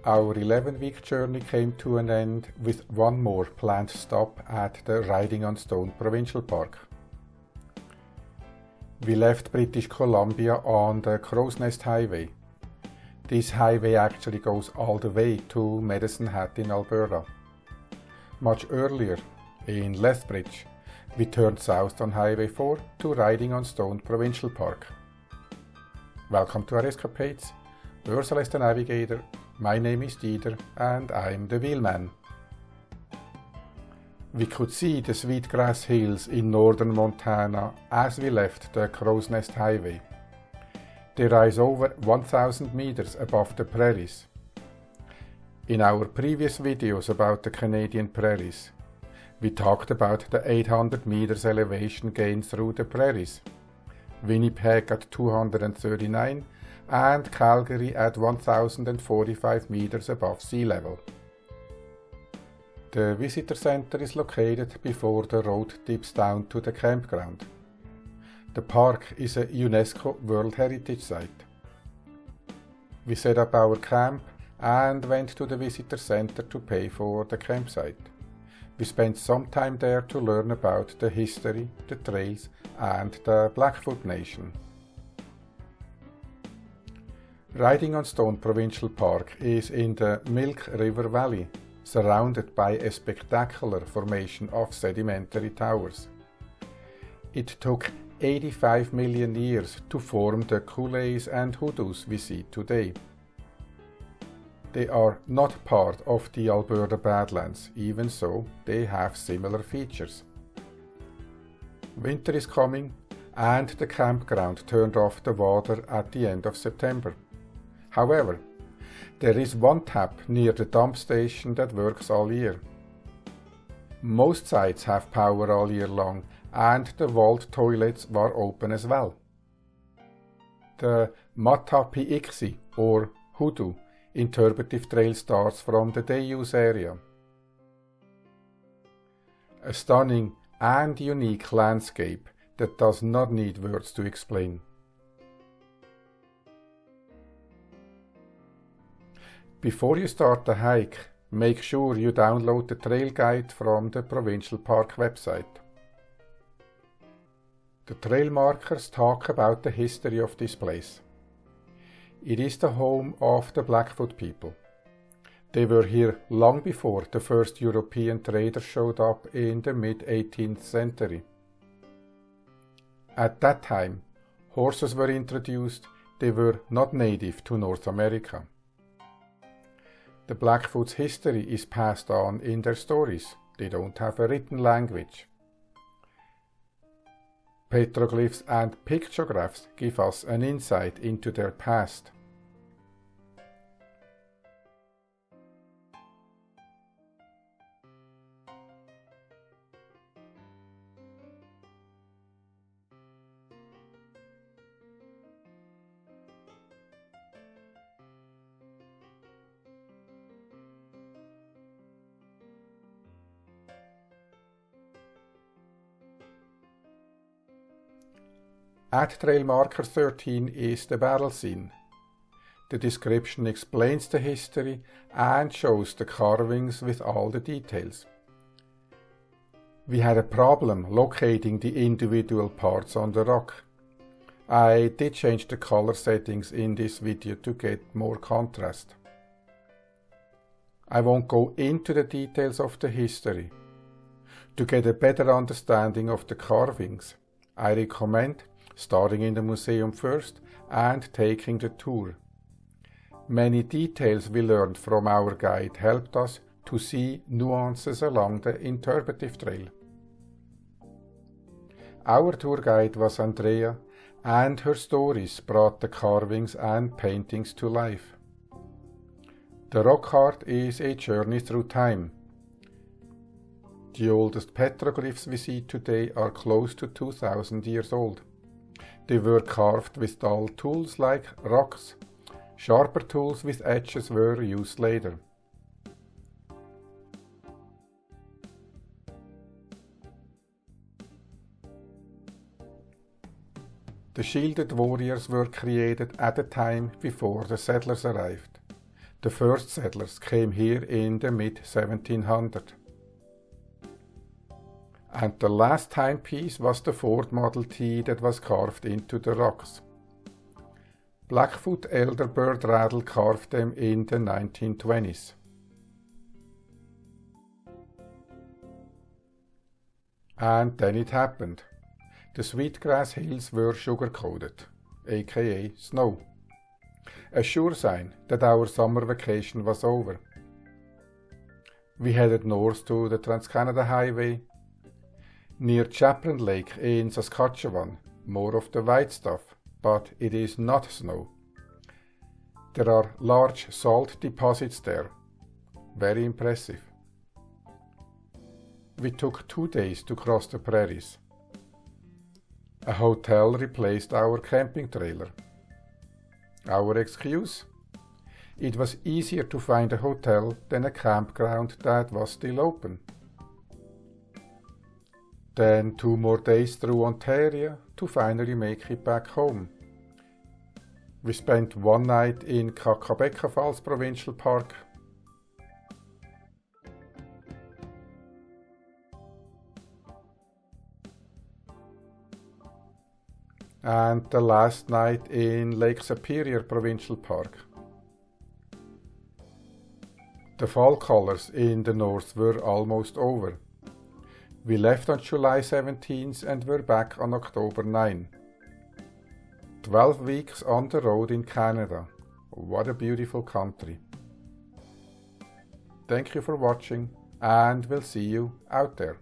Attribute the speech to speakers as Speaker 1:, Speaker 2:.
Speaker 1: Our 11-week journey came to an end with one more planned stop at the Writing-on-Stone Provincial Park. We left British Columbia on the Crow's Nest Highway. This highway actually goes all the way to Medicine Hat in Alberta. Much earlier, in Lethbridge, we turned south on Highway 4 to Writing-on-Stone Provincial Park. Welcome to our escapades. Ursula is the navigator, my name is Dieter, and I'm the wheelman. We could see the Sweetgrass Hills in northern Montana as we left the Crow's Nest Highway. They rise over 1,000 meters above the prairies. In our previous videos about the Canadian prairies, we talked about the 800 meters elevation gain through the prairies, Winnipeg at 239 and Calgary at 1,045 meters above sea level. The visitor center is located before the road dips down to the campground. The park is a UNESCO World Heritage Site. We set up our camp and went to the visitor center to pay for the campsite. We spent some time there to learn about the history, the trails, and the Blackfoot Nation. Writing-on-Stone Provincial Park is in the Milk River Valley, surrounded by a spectacular formation of sedimentary towers. It took 85 million years to form the coulées and hoodoos we see today. They are not part of the Alberta Badlands, even so they have similar features. Winter is coming and the campground turned off the water at the end of September. However, there is one tap near the dump station that works all year. Most sites have power all year long and the vault toilets were open as well. The Matapiiksi or Hoodoo Interpretive trail starts from the Deus area. A stunning and unique landscape that does not need words to explain. Before you start the hike, make sure you download the trail guide from the Provincial Park website. The trail markers talk about the history of this place. It is the home of the Blackfoot people. They were here long before the first European traders showed up in the mid-18th century. At that time, horses were introduced. They were not native to North America. The Blackfoot's history is passed on in their stories. They don't have a written language. Petroglyphs and pictographs give us an insight into their past. At trail marker 13 is the battle scene. The description explains the history and shows the carvings with all the details. We had a problem locating the individual parts on the rock. I did change the color settings in this video to get more contrast. I won't go into the details of the history. To get a better understanding of the carvings, I recommend starting in the museum first and taking the tour. Many details we learned from our guide helped us to see nuances along the interpretive trail. Our tour guide was Andrea, and her stories brought the carvings and paintings to life. The rock art is a journey through time. The oldest petroglyphs we see today are close to 2,000 years old. They were carved with dull tools like rocks. Sharper tools with edges were used later. The shielded warriors were created at a time before the settlers arrived. The first settlers came here in the mid-1700s. And the last timepiece was the Ford Model T that was carved into the rocks. Blackfoot elder Bird Rattle carved them in the 1920s. And then it happened. The Sweetgrass Hills were sugar-coated, aka snow. A sure sign that our summer vacation was over. We headed north to the Trans-Canada Highway. Near Chaplin Lake in Saskatchewan, more of the white stuff, but it is not snow. There are large salt deposits there. Very impressive. We took 2 days to cross the prairies. A hotel replaced our camping trailer. Our excuse? It was easier to find a hotel than a campground that was still open. Then 2 more days through Ontario to finally make it back home. We spent 1 night in Fluss Provincial Park. And the last night in Lake Superior Provincial Park. The fall colors in the north were almost over. We left on July 17th and were back on October 9. 12 weeks on the road in Canada. What a beautiful country. Thank you for watching and we'll see you out there.